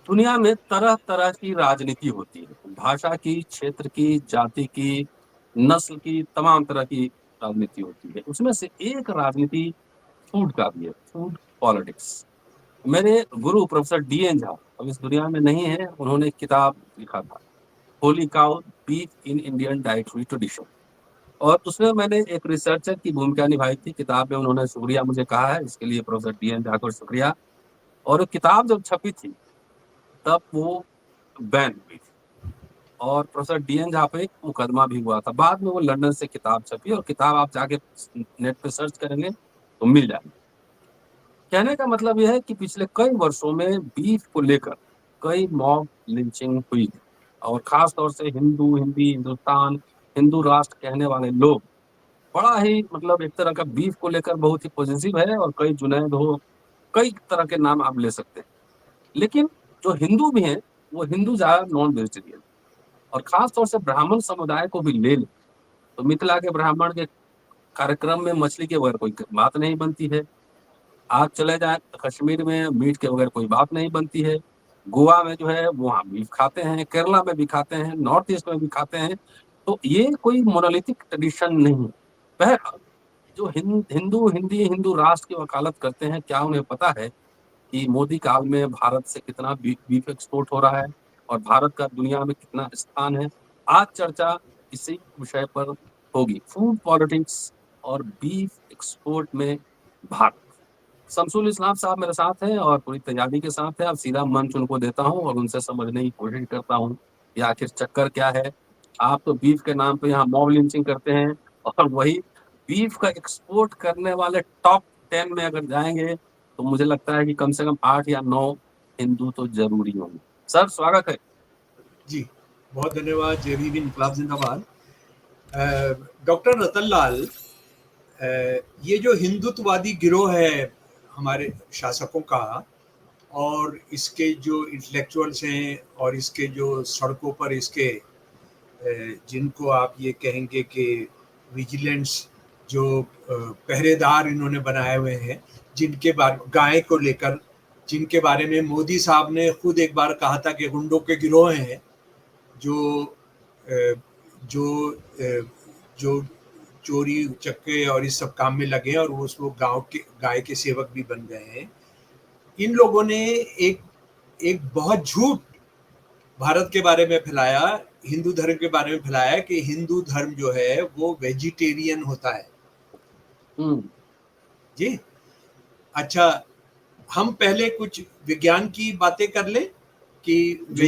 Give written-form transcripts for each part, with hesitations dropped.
दुनिया में तरह-तरह की राजनीति होती है। भाषा की, क्षेत्र की, जाति की, नस्ल की, तमाम तरह की राजनीति होती है। उसमें से एक राजनीति फूड का भी है, फूड पॉलिटिक्स। मेरे गुरु प्रोफ़ेसर डी.एन. झा अब इस दुनिया में नहीं है, उन्होंने एक किताब लिखा था, Holi cow beef in Indian dietary tradition और उसमें मैंने एक रिसर्चर की भूमिका निभाई थी। किताब में उन्होंने शुक्रिया मुझे कहा है, इसके लिए प्रोफ़ेसर डी.एन. झा को शुक्रिया और वो किताब जब छपी थी, तब वो बैन हुई थी और प्रोफ़ेसर डी.एन. झा पे एक मुकदमा भी हुआ था। बाद में वो लंदन से किताब छपी और किताब आप जाके नेट पे सर्च करेंगे, तो मिल जाएगी। कहने का मतलब ये है कि पिछले कई वर्षों में बीफ को लेकर कई मॉब लिंचिंग हुई और ख़ास तौर से हिंदू, हिंदी, हिंदुस्तान, हिंदू राष्ट्र कहने वाले लोग बड़ा ही मतलब एक तरह का बीफ को लेकर बहुत ही पॉज़ेसिव है और कई जुनैद हो, कई तरह के नाम आप ले सकते हैं। लेकिन जो हिंदू भी हैं, वो हिंदू ज़्यादा नॉन वेजिटेरियन और ख़ास तौर से ब्राह्मण समुदाय को भी ले लें, तो मिथिला के ब्राह्मण के कार्यक्रम में मछली के बगैर कोई बात नहीं बनती है। आप चले जाएँ कश्मीर में मीट के बगैर कोई बात नहीं बनती है। गोवा में जो है वहाँ बीफ खाते हैं, केरला में भी खाते हैं, नॉर्थ ईस्ट में भी खाते हैं। तो ये कोई मोनोलिथिक ट्रेडिशन नहीं है। बहरहाल जो हिंदू हिंदी हिंदू राष्ट्र की वकालत करते हैं, क्या उन्हें पता है कि मोदी काल में भारत से कितना बीफ एक्सपोर्ट हो रहा है और भारत का दुनिया में कितना स्थान है? आज चर्चा इसी विषय पर होगी, फूड पॉलिटिक्स और बीफ एक्सपोर्ट में भारत। शमसुल इस्लाम साहब मेरे साथ हैं और पूरी तैयारी के साथ हैं। अब सीधा मंच उनको देता हूँ और उनसे समझने की कोशिश करता हूँ कि आखिर चक्कर क्या है? आप तो बीफ के नाम पे यहाँ मॉब लिंचिंग करते हैं और वही बीफ का एक्सपोर्ट करने वाले टॉप 10 में अगर जाएँगे, तो मुझे लगता है कि कम से कम 8 या 9 हिंदू तो ज़रूर ही होंगे। सर स्वागत है। जी, बहुत धन्यवाद। जय भीम, इनकलाब जिंदाबाद। डॉक्टर रतन लाल, ये जो हिंदुत्ववादी गिरोह है हमारे शासकों का और इसके जो इंटेलेक्चुअल्स हैं और इसके जो सड़कों पर इसके जिनको आप ये कहेंगे कि विजिलेंस जो पहरेदार इन्होंने बनाए हुए हैं, जिनके बारे गाय को लेकर जिनके बारे में मोदी साहब ने खुद एक बार कहा था कि गुंडों के गिरोह हैं जो अ, जो अ, जो चोरी चक्के और इस सब काम में लगे हैं और वो उसको गांव के गाय के सेवक भी बन गए हैं। इन लोगों ने एक एक बहुत झूठ भारत के बारे में फैलाया, हिंदू धर्म के बारे में फैलाया कि हिंदू धर्म जो है वो वेजिटेरियन होता है। हुँ, जी, अच्छा, हम पहले कुछ विज्ञान की बातें कर लें कि जी।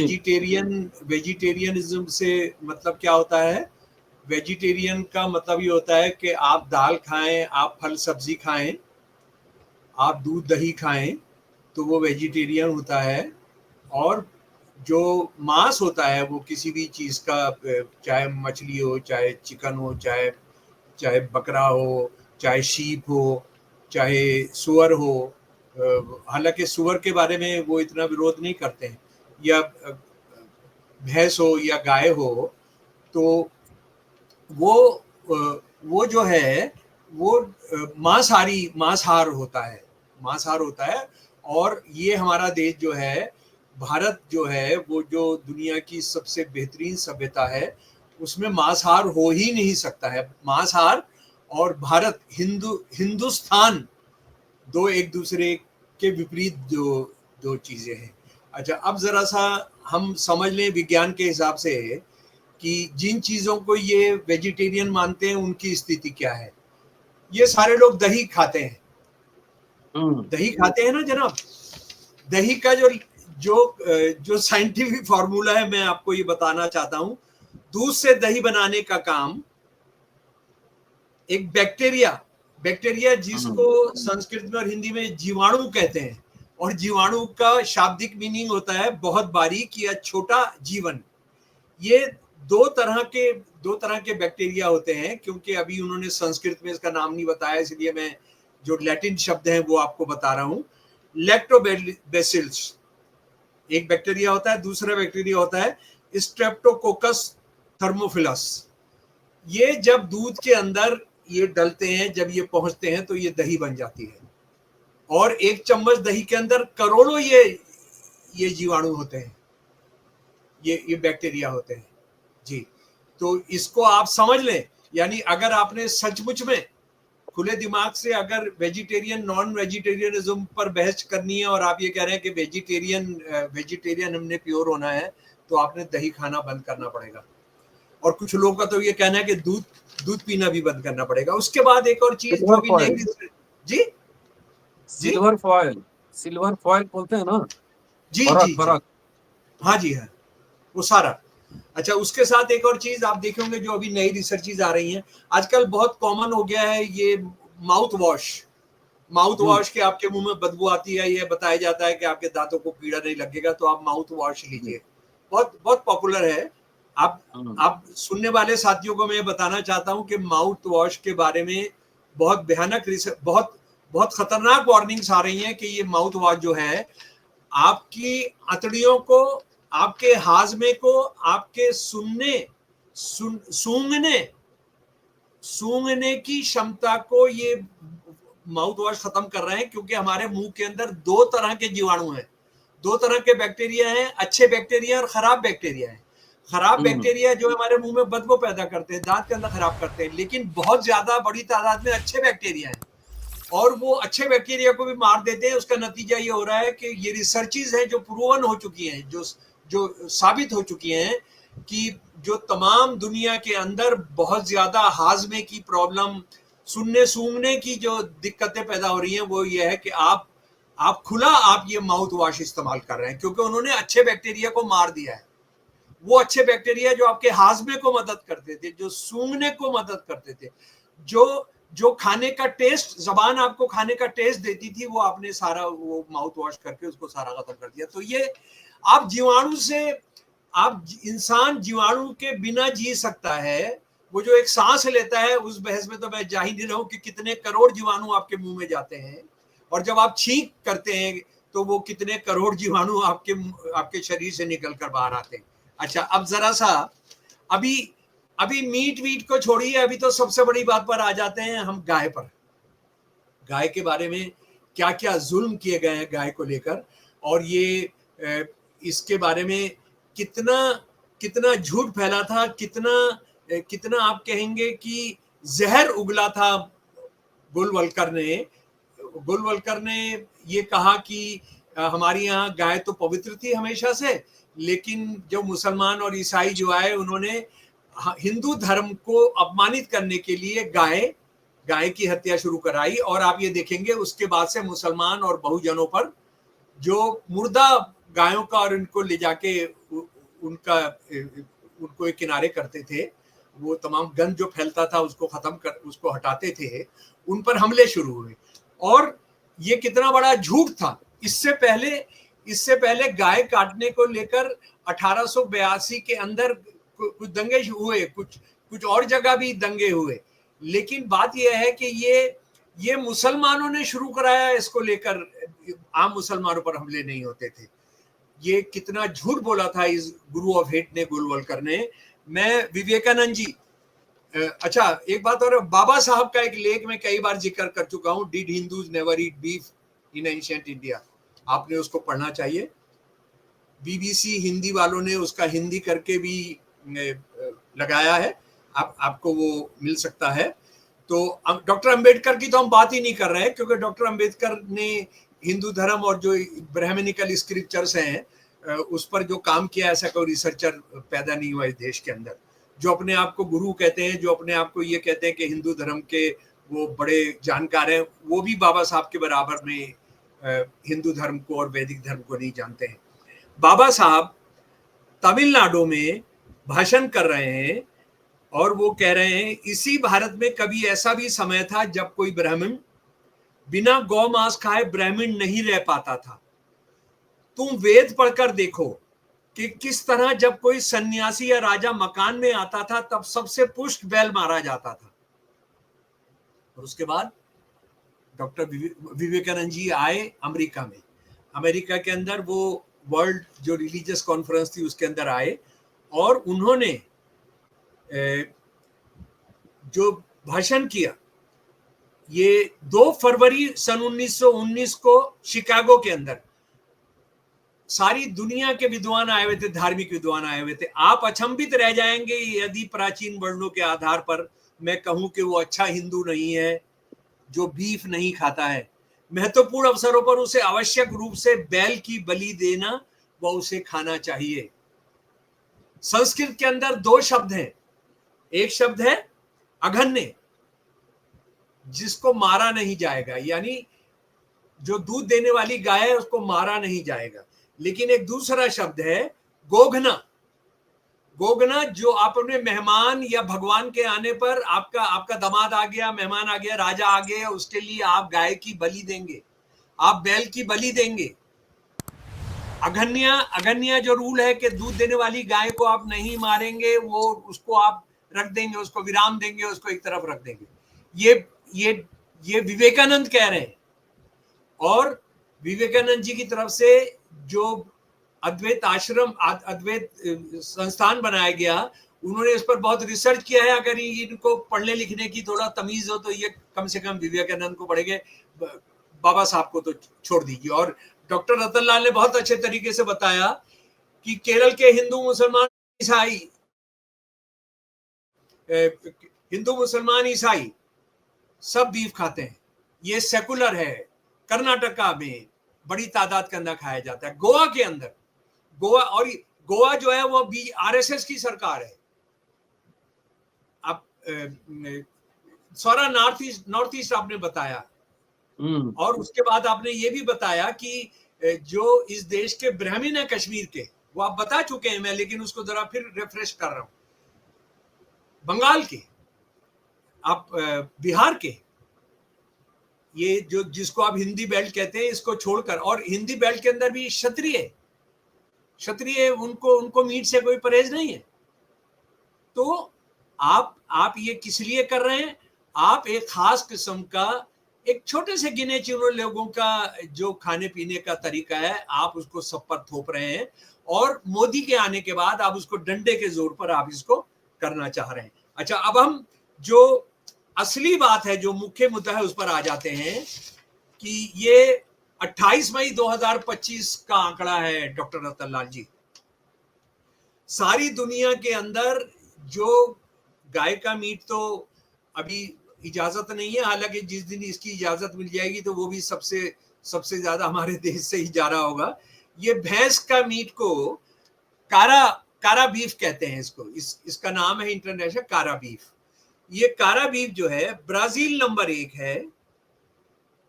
वेजिटेरियनिज्म से मतलब क्या होता है। वेजिटेरियन का मतलब ये होता है कि आप दाल खाएं, आप फल सब्जी खाएं, आप दूध दही खाएं, तो वो वेजिटेरियन होता है। और जो मांस होता है वो किसी भी चीज़ का, चाहे मछली हो, चाहे चिकन हो, चाहे चाहे बकरा हो, चाहे शीप हो, चाहे सुअर हो। हालांकि सुअर के बारे में वो इतना विरोध नहीं करते हैं, या भैंस हो या गाय हो, तो वो वो जो है वो मांसाहार होता है, मांसाहार होता है। और ये हमारा देश जो है, भारत जो है, वो जो दुनिया की सबसे बेहतरीन सभ्यता है, उसमें मांसाहार हो ही नहीं सकता है। मांसाहार और भारत, हिंदुस्तान, दो एक दूसरे के विपरीत दो दो चीजें हैं। अच्छा, अब जरा सा हम समझ लें विज्ञान के हिसाब से कि जिन चीजों को ये वेजिटेरियन मानते हैं उनकी स्थिति क्या है। ये सारे लोग दही खाते हैं, हुँ, दही खाते हैं ना जनाब। दही का जो जो साइंटिफिक फॉर्मूला है, मैं आपको ये बताना चाहता हूं। दूध से दही बनाने का काम एक बैक्टीरिया बैक्टीरिया जिसको हुँ, संस्कृत में और हिंदी में जीवाणु कहते हैं, और जीवाणु का शाब्दिक मीनिंग होता है बहुत बारीक या छोटा जीवन। ये दो तरह के दो तरह के बैक्टीरिया होते हैं, क्योंकि अभी उन्होंने संस्कृत में इसका नाम नहीं बताया, इसलिए मैं जो लैटिन शब्द है वो आपको बता रहा हूं। लैक्टोबैसिल्स एक बैक्टीरिया होता है, दूसरा बैक्टीरिया होता है स्ट्रेप्टोकोकस थर्मोफिलस। ये जब दूध के अंदर ये डलते हैं, जब ये पहुंचते हैं, तो ये दही बन जाती है। और एक चम्मच दही के अंदर करोड़ों ये जीवाणु होते हैं, ये बैक्टीरिया होते हैं जी। तो इसको आप समझ लें, यानी अगर आपने सचमुच में खुले दिमाग से अगर वेजिटेरियन नॉन वेजिटेरियनिज्म पर बहस करनी है और आप ये कह रहे हैं कि वेजिटेरियन हमने प्योर होना है, तो आपने दही खाना बंद करना पड़ेगा। और कुछ लोगों का तो ये कहना है कि दूध पीना भी बंद करना पड़ेगा। उसके बाद एक और चीज जो भी नहीं जी सिल्वर फॉयल बोलते हैं ना, जी बरक जी जी बरक। हाँ जी हाँ, वो सारा। अच्छा, उसके साथ एक और चीज आप देखेंगे जो अभी नई रिसर्चेज आ रही हैं, आजकल बहुत कॉमन हो गया है ये माउथ वॉश के आपके मुंह में बदबू आती है, ये बताया जाता है कि आपके दांतों को कीड़ा नहीं लगेगा तो आप माउथ वॉश लीजिए, बहुत बहुत पॉपुलर है। आप सुनने वाले साथियों को मैं बताना चाहता हूं कि माउथ वॉश के बारे में बहुत भयानक बहुत बहुत खतरनाक वार्निंग्स आ रही हैं कि ये माउथ वॉश जो है आपकी अतड़ियों को, आपके हाजमे को, आपके सूंघने की क्षमता को ये माउथ वॉश खत्म कर रहे हैं, क्योंकि हमारे मुंह के अंदर दो तरह के जीवाणु हैं, दो तरह के बैक्टीरिया हैं, अच्छे बैक्टीरिया और खराब बैक्टीरिया हैं। खराब बैक्टीरिया जो हमारे मुंह में बदबू पैदा करते हैं, दांत के अंदर खराब करते हैं, लेकिन बहुत ज्यादा बड़ी तादाद में अच्छे बैक्टीरिया हैं और वो अच्छे बैक्टीरिया को भी मार देते हैं। उसका नतीजा ये हो रहा है कि ये रिसर्चेज हैं जो प्रूवन हो चुकी हैं, जो साबित हो चुकी हैं कि जो तमाम दुनिया के अंदर बहुत ज्यादा हाजमे की प्रॉब्लम, सूंघने की जो दिक्कतें पैदा हो रही हैं, वो ये है कि आप ये माउथ वॉश इस्तेमाल कर रहे हैं, क्योंकि उन्होंने अच्छे बैक्टीरिया को मार दिया है। वो अच्छे बैक्टीरिया जो आपके हाजमे को मदद करते थे, जो सूंघने को मदद करते थे, जो खाने का टेस्ट, जबान आपको खाने का टेस्ट देती थी, वो आपने सारा वो माउथ वॉश करके उसको सारा खत्म कर दिया। तो ये आप जीवाणु से, इंसान जीवाणु के बिना जी सकता है। वो जो एक सांस लेता है, उस बहस में तो मैं जा ही नहीं रहा हूं कि कितने करोड़ जीवाणु आपके मुंह में जाते हैं, और जब आप छींक करते हैं तो वो कितने करोड़ जीवाणु आपके शरीर से निकल कर बाहर आते हैं। अच्छा, अब जरा सा अभी मीट को छोड़िए, अभी तो सबसे बड़ी बात पर आ जाते हैं हम, गाय पर। गाय के बारे में क्या क्या जुल्म किए गए हैं गाय को लेकर, और ये इसके बारे में कितना झूठ फैला था, कितना आप कहेंगे कि जहर उगला था। गुलवलकर ने ये कहा कि हमारी यहाँ गाय तो पवित्र थी हमेशा से, लेकिन जो मुसलमान और ईसाई जो आए, उन्होंने हिंदू धर्म को अपमानित करने के लिए गाय की हत्या शुरू कराई। और आप ये देखेंगे उसके बाद से मुसलमान और बहुजनों पर जो मुर्दा गायों का और इनको ले जाके उनको एक किनारे करते थे, वो तमाम गंद जो फैलता था उसको हटाते थे, उन पर हमले शुरू हुए। और ये कितना बड़ा झूठ था। इससे पहले गाय काटने को लेकर 1882 के अंदर कुछ दंगे हुए, कुछ और जगह भी दंगे हुए, लेकिन बात यह है कि ये मुसलमानों ने शुरू कराया इसको लेकर, आम मुसलमानों पर हमले नहीं होते थे। ये कितना झूठ बोला था इस गुरु ऑफ हेट ने, गुलवलकर ने। मैं विवेकानंद जी, अच्छा एक बात और, बाबा साहब का एक लेख में कई बार जिक्र कर चुका हूं, did Hindus never eat beef in ancient India. आपने उसको पढ़ना चाहिए। बीबीसी हिंदी वालों ने उसका हिंदी करके भी लगाया है, आपको वो मिल सकता है। तो डॉक्टर अंबेडकर की तो हम बात ही नहीं कर रहे हैं, क्योंकि डॉक्टर अंबेडकर ने हिंदू धर्म और जो ब्राह्मणिकल स्क्रिप्चर्स हैं उस पर जो काम किया, ऐसा कोई रिसर्चर पैदा नहीं हुआ इस देश के अंदर जो अपने आप को गुरु कहते हैं, जो अपने आप को ये कहते हैं कि हिंदू धर्म के वो बड़े जानकार हैं। वो भी बाबा साहब के बराबर में हिंदू धर्म को और वैदिक धर्म को नहीं जानते हैं। बाबा साहब तमिलनाडु में भाषण कर रहे हैं और वो कह रहे हैं, इसी भारत में कभी ऐसा भी समय था जब कोई ब्राह्मण बिना गौ मांस खाए ब्राह्मण नहीं रह पाता था। तुम वेद पढ़कर देखो कि किस तरह जब कोई सन्यासी या राजा मकान में आता था तब सबसे पुष्ट बैल मारा जाता था। और उसके बाद डॉक्टर विवेकानंद जी आए अमेरिका में। अमेरिका के अंदर वो वर्ल्ड जो रिलीजियस कॉन्फ्रेंस थी उसके अंदर आए और उन्होंने जो भाषण किया, ये 2 फरवरी सन 1919 को शिकागो के अंदर, सारी दुनिया के विद्वान आए हुए थे, धार्मिक विद्वान आए हुए थे। आप अचंभित रह जाएंगे यदि प्राचीन वर्णों के आधार पर मैं कहूं कि वो अच्छा हिंदू नहीं है जो बीफ नहीं खाता है। महत्वपूर्ण अवसरों पर उसे आवश्यक रूप से बैल की बलि देना व उसे खाना चाहिए। संस्कृत के अंदर दो शब्द हैं, एक शब्द है अघन्य, जिसको मारा नहीं जाएगा, यानी जो दूध देने वाली गाय है उसको मारा नहीं जाएगा। लेकिन एक दूसरा शब्द है गोघना। गोघना जो आप अपने मेहमान या भगवान के आने पर आपका दामाद आ गया, मेहमान आ गया, राजा आ गया, उसके लिए आप गाय की बलि देंगे, आप बैल की बलि देंगे। अघन्या जो रूल है कि दूध देने वाली गाय को आप नहीं मारेंगे, वो उसको आप रख देंगे, उसको विराम देंगे, उसको एक तरफ रख देंगे। ये विवेकानंद कह रहे हैं। और विवेकानंद जी की तरफ से जो अद्वैत आश्रम, अद्वैत संस्थान बनाया गया, उन्होंने इस पर बहुत रिसर्च किया है। अगर इनको पढ़ने लिखने की थोड़ा तमीज हो तो ये कम से कम विवेकानंद को पढ़ेंगे, बाबा साहब को तो छोड़ दीजिए। और डॉक्टर रतनलाल ने बहुत अच्छे तरीके से बताया कि केरल के हिंदू मुसलमान ईसाई सब बीफ खाते हैं, ये सेकुलर है। कर्नाटका में बड़ी तादाद के अंदर खाया जाता है। गोवा के अंदर, गोवा जो है वो आरएसएस की सरकार है। आप सारा नॉर्थ ईस्ट आपने बताया, और उसके बाद आपने ये भी बताया कि जो इस देश के ब्राह्मण है कश्मीर के, वो आप बता चुके हैं मैं, लेकिन उसको जरा फिर रिफ्रेश कर रहा हूं। बंगाल के, आप बिहार के, ये जो जिसको आप हिंदी बेल्ट कहते हैं, इसको छोड़कर, और हिंदी बेल्ट के अंदर भी क्षत्रिय उनको मीट से कोई परहेज नहीं है। तो आप ये किस लिए कर रहे हैं? आप एक खास किस्म का, एक छोटे से गिने चुने लोगों का जो खाने पीने का तरीका है, आप उसको सब पर थोप रहे हैं, और मोदी के आने के बाद आप उसको डंडे के जोर पर आप इसको करना चाह रहे हैं। अच्छा, अब हम जो असली बात है, जो मुख्य मुद्दा है, उस पर आ जाते हैं कि ये 28 मई 2025 का आंकड़ा है डॉक्टर रतनलाल जी। सारी दुनिया के अंदर जो गाय का मीट तो अभी इजाजत नहीं है, हालांकि जिस दिन इसकी इजाजत मिल जाएगी तो वो भी सबसे ज्यादा हमारे देश से ही जा रहा होगा। ये भैंस का मीट को कारा बीफ कहते हैं इसको, इसका नाम है इंटरनेशनल कारा बीफ। ये कारा बीफ जो है, ब्राजील नंबर 1 है,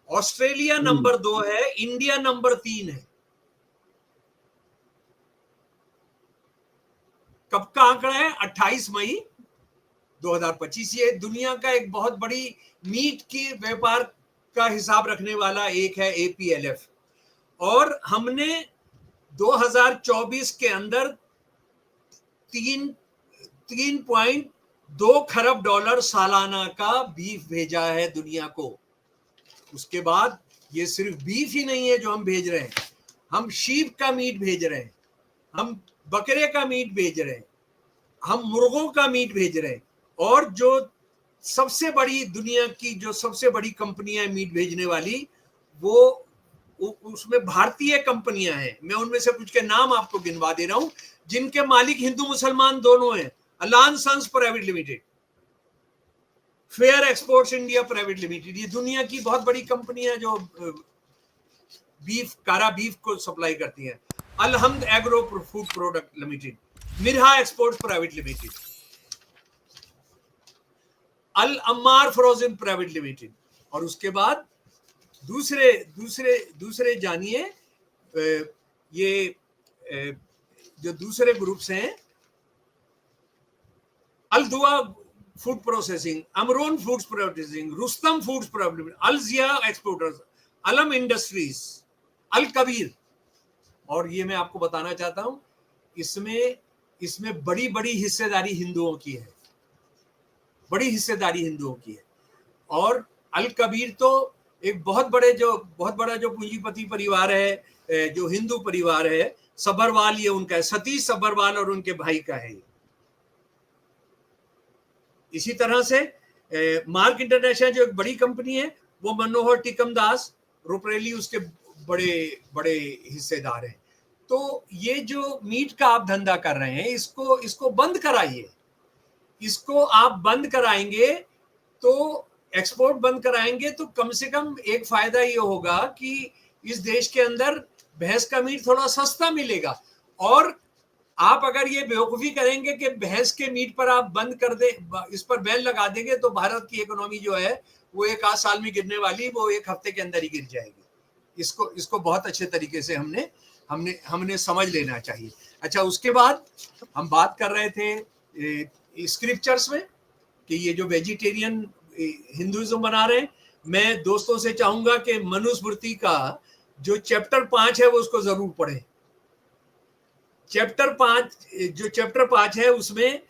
ऑस्ट्रेलिया नंबर 2 है, इंडिया नंबर 3 है। कब का आंकड़ा है? 28 मई 2025। ये दुनिया का एक बहुत बड़ी मीट की व्यापार का हिसाब रखने वाला एक है APLF, और हमने 2024 के अंदर 3.2 खरब डॉलर सालाना का बीफ भेजा है दुनिया को। उसके बाद ये सिर्फ बीफ ही नहीं है जो हम भेज रहे हैं, हम शीप का मीट भेज रहे हैं, हम बकरे का मीट भेज रहे हैं, हम मुर्गों का मीट भेज रहे हैं, और जो सबसे बड़ी दुनिया की जो सबसे बड़ी कंपनियां हैं मीट भेजने वाली, वो उसमें भारतीय कंपनियां हैं। मैं उनमें से कुछ के नाम आपको गिनवा दे रहा हूं, जिनके मालिक हिंदू मुसलमान दोनों हैं। Allana sons private limited, fair exports India private limited, ये दुनिया की बहुत बड़ी कंपनियां जो कारा बीफ को सप्लाई करती हैं। Alhamd agro food product limited, Mirha exports private limited, Al Ammar frozen private limited, और उसके बाद दूसरे जानिए ये जो दूसरे ग्रुप्स हैं, Al Dua food processing, Amron foods processing, Rustam foods processing, Al Zia exporters, Alam industries, Al Kabir. और ये मैं आपको बताना चाहता हूं, इसमें बड़ी बड़ी हिस्सेदारी हिंदुओं की है, बड़ी हिस्सेदारी हिंदुओं की है। और अल कबीर तो एक बहुत बड़ा जो पूंजीपति परिवार है, जो हिंदू परिवार है, सब्बरवाल, ये उनका है, सतीश सब्बरवाल और उनके भाई का है। इसी तरह से मार्क इंटरनेशनल जो एक बड़ी कंपनी है, वो मनोहर टिकम दास रुपरेली उसके बड़े बड़े हिस्सेदार हैं। तो ये जो मीट का आप धंधा कर रहे हैं, इसको बंद कराइए। इसको आप बंद कराएंगे तो एक्सपोर्ट बंद कराएंगे तो कम से कम एक फायदा ये होगा कि इस देश के अंदर भैंस का मीट थोड़ा सस्ता मिलेगा। और आप अगर ये बेवकूफी करेंगे कि भैंस के मीट पर आप बंद कर दे, इस पर बैन लगा देंगे, तो भारत की इकोनॉमी जो है वो एक आध साल में गिरने वाली, वो एक हफ्ते के अंदर ही गिर जाएगी। इसको बहुत अच्छे तरीके से हमने समझ लेना चाहिए। अच्छा, उसके बाद हम बात कर रहे थे स्क्रिप्चर्स में कि ये जो वेजिटेरियन हिंदुइज्म बना रहे हैं, मैं दोस्तों से चाहूंगा कि मनुस्मृति का जो चैप्टर 5 है वो उसको जरूर पढ़ें। चैप्टर 5 है उसमें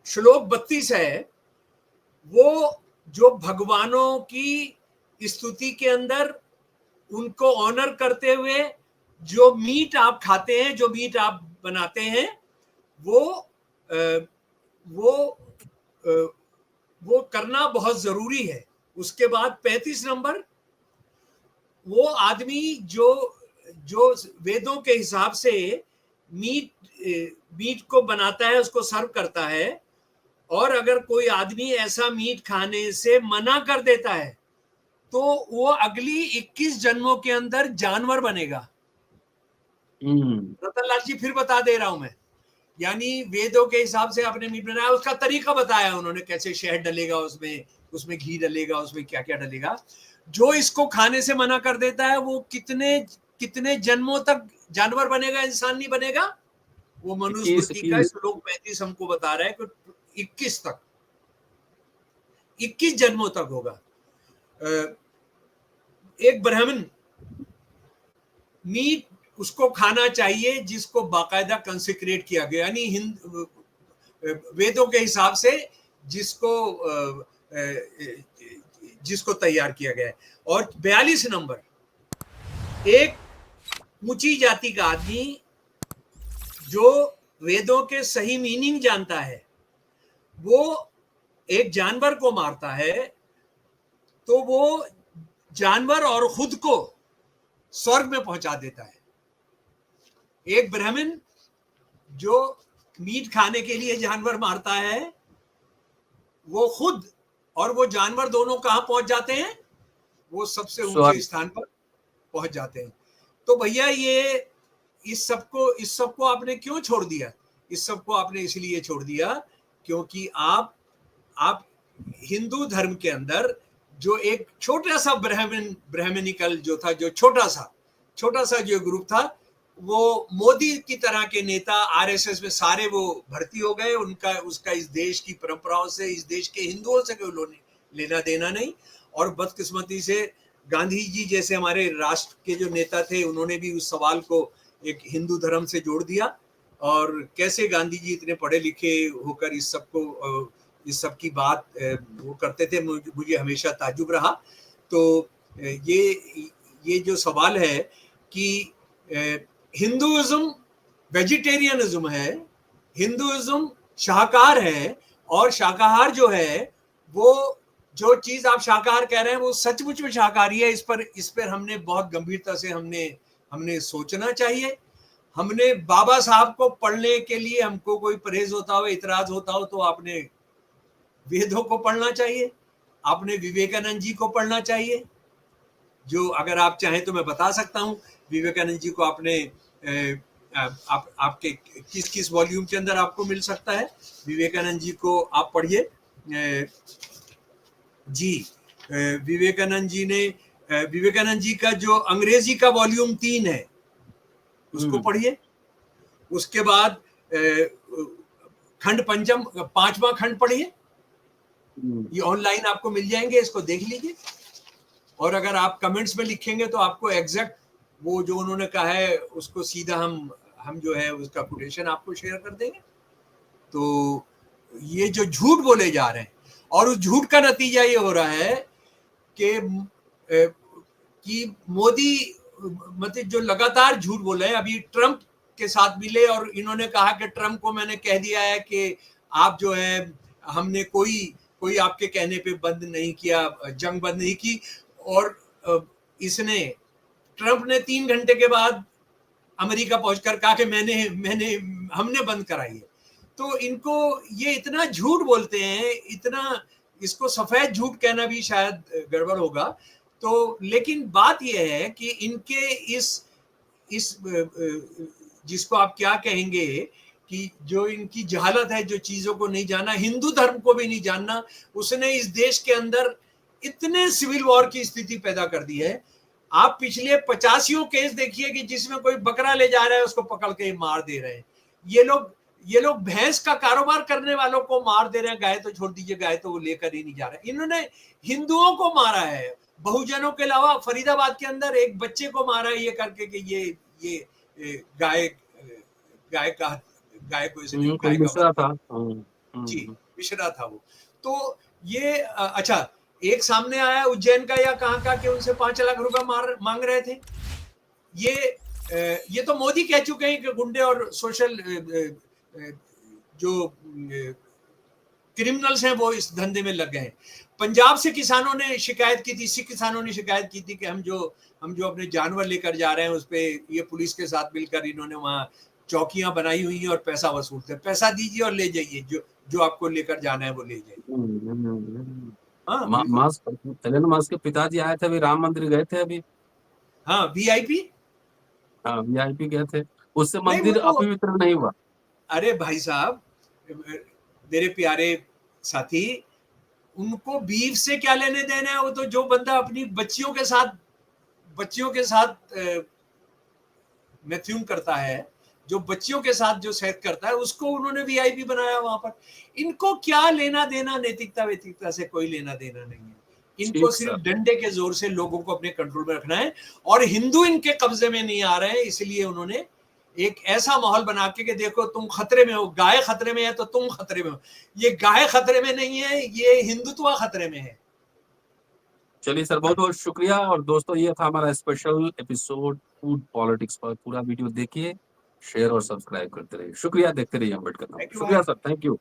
श्लोक 32 है, वो जो भगवानों की स्तुति के अंदर उनको ऑनर करते हुए जो मीट आप खाते हैं, जो मीट आप बनाते हैं, वो करना बहुत जरूरी है। उसके बाद 35 नंबर, वो आदमी जो वेदों के हिसाब से मीट को बनाता है, उसको सर्व करता है, और अगर कोई आदमी ऐसा मीट खाने से मना कर देता है तो वो अगली 21 जन्मों के अंदर जानवर बनेगा। रतनलाल जी फिर बता दे रहा हूं मैं, यानी वेदों के हिसाब से आपने मीट बनाया, उसका तरीका बताया उन्होंने, कैसे शहद डलेगा उसमें घी डलेगा, उसमें क्या क्या डलेगा। जो इसको खाने से मना कर देता है वो कितने जन्मों तक जानवर बनेगा, इंसान नहीं बनेगा। वो मनुस्मृति का श्लोक 35 हमको बता रहा है कि 21 जन्मों तक होगा। एक ब्राह्मण मीट उसको खाना चाहिए जिसको बाकायदा कंसेक्रेट किया गया, यानी वेदों के हिसाब से जिसको तैयार किया गया है। और 42 नंबर, एक ऊंची जाति का आदमी जो वेदों के सही मीनिंग जानता है, वो एक जानवर को मारता है तो वो जानवर और खुद को स्वर्ग में पहुंचा देता है। एक ब्राह्मण जो मीट खाने के लिए जानवर मारता है, वो खुद और वो जानवर दोनों कहां पहुंच जाते हैं? वो सबसे ऊंचे स्थान पर पहुंच जाते हैं। तो भैया ये इस सबको आपने क्यों छोड़ दिया? इस सबको आपने इसलिए छोड़ दिया क्योंकि आप हिंदू धर्म के अंदर जो एक छोटा सा ब्राह्मणिकल जो था, जो छोटा सा जो ग्रुप था, वो मोदी की तरह के नेता आरएसएस में सारे वो भर्ती हो गए। उसका इस देश की परंपराओं से, इस देश के हिंदुओं से कोई लेना देना नहीं। और बदकिस्मती से गांधी जी जैसे हमारे राष्ट्र के जो नेता थे, उन्होंने भी उस सवाल को एक हिंदू धर्म से जोड़ दिया। और कैसे गांधी जी इतने पढ़े लिखे होकर इस सब की बात वो करते थे, मुझे हमेशा ताज्जुब रहा। तो ये जो सवाल है कि हिंदुइज्म वेजिटेरियनिज्म है, हिंदुइज्म शाकाहार है, और शाकाहार जो है वो जो चीज आप शाकाहार कह रहे हैं वो सचमुच में शाकाहारी है। इस पर हमने बहुत गंभीरता से हमने सोचना चाहिए। हमने बाबा साहब को पढ़ने के लिए, हमको कोई परहेज होता हो, इतराज होता हो, तो आपने वेदों को पढ़ना चाहिए, आपने विवेकानंद जी को पढ़ना चाहिए, जो अगर आप चाहें तो मैं बता सकता हूं विवेकानंद जी को आपने आपके किस वॉल्यूम के अंदर आपको मिल सकता है। विवेकानंद जी को आप पढ़िए जी। विवेकानंद जी का जो अंग्रेजी का वॉल्यूम 3 है उसको पढ़िए। उसके बाद खंड पंचम 5वां खंड पढ़िए, ये ऑनलाइन आपको मिल जाएंगे, इसको देख लीजिए। और अगर आप कमेंट्स में लिखेंगे तो आपको एग्जैक्ट वो जो उन्होंने कहा है उसको सीधा हम जो है उसका कोटेशन आपको शेयर कर देंगे। तो ये जो झूठ बोले जा रहे हैं, और उस झूठ का नतीजा ये हो रहा है कि मोदी मतलब जो लगातार झूठ बोल रहे हैं, अभी ट्रंप के साथ मिले और इन्होंने कहा कि ट्रंप को मैंने कह दिया है कि आप जो है, हमने कोई आपके कहने पे बंद नहीं किया, जंग बंद नहीं की। और ट्रंप ने 3 घंटे के बाद अमेरिका पहुंचकर कहा कि हमने बंद कराई है। तो इनको ये इतना झूठ बोलते हैं, इतना, इसको सफेद झूठ कहना भी शायद गड़बड़ होगा। तो लेकिन बात यह है कि इनके इस जिसको आप क्या कहेंगे कि जो इनकी जहालत है, जो चीजों को नहीं जानना, हिंदू धर्म को भी नहीं जानना, उसने इस देश के अंदर इतने सिविल वॉर की स्थिति पैदा कर दी है। आप पिछले 85 केस देखिए कि जिसमें कोई बकरा ले जा रहा है उसको पकड़ के मार दे रहे हैं। ये लोग भैंस का कारोबार करने वालों को मार दे रहे हैं, गाय तो छोड़ दीजिए, गाय तो वो लेकर ही नहीं जा रहे। इन्होंने हिंदुओं को मारा है, बहुजनों के अलावा फरीदाबाद के अंदर एक बच्चे को मारा है ये करके कि ये गाय को इसे कोई मिश्रा था। जी, मिश्रा था वो। तो ये अच्छा, एक सामने आया उज्जैन का या कहाँ का कि उनसे 5 लाख रुपए मांग रहे थे। ये तो मोदी कह चुके हैं कि गुंडे और सोशल जो क्रिमिनल्स हैं वो इस धंधे में लग गए हैं। पंजाब से किसानों ने शिकायत की थी, सिख किसानों ने शिकायत की थी कि हम जो अपने जानवर लेकर जा रहे हैं उस पे ये पुलिस के साथ मिलकर इन्होंने वहां चौकियां बनाई हुई हैं और पैसा वसूलते हैं। पैसा दीजिए और ले जाइए, जो आपको लेकर जाना है वो ले जाइए। एलन मस्क के पिताजी आए थे, अभी राम मंदिर गए थे अभी। हाँ, वीआईपी गए थे, उससे मंदिर अपवित्र नहीं हुआ। अरे भाई साहब, मेरे प्यारे साथी, उनको बीफ से क्या लेने देना है? वो तो जो बंदा अपनी बच्चियों के साथ मैथ्यून करता है, जो बच्चियों के साथ जो सेक्स करता है, उसको उन्होंने वीआईपी बनाया वहां पर। इनको क्या लेना देना नैतिकता वैतिकता से? कोई लेना देना नहीं है। इनको सिर्फ डंडे के जोर से लोगों को अपने कंट्रोल में रखना है, और हिंदू इनके कब्जे में नहीं आ रहे हैं। इसलिए उन्होंने एक ऐसा माहौल बना के कि देखो तुम खतरे में हो, गाय खतरे में है तो तुम खतरे में हो। ये गाय खतरे में नहीं है, ये हिंदुत्व खतरे में है। चलिए सर, बहुत बहुत शुक्रिया। और दोस्तों, ये था हमारा स्पेशल एपिसोड फूड पॉलिटिक्स पर। पूरा वीडियो देखिए, शेयर और सब्सक्राइब करते रहिए। शुक्रिया, देखते रहिए अम्बेडकर। शुक्रिया सर, थैंक यू।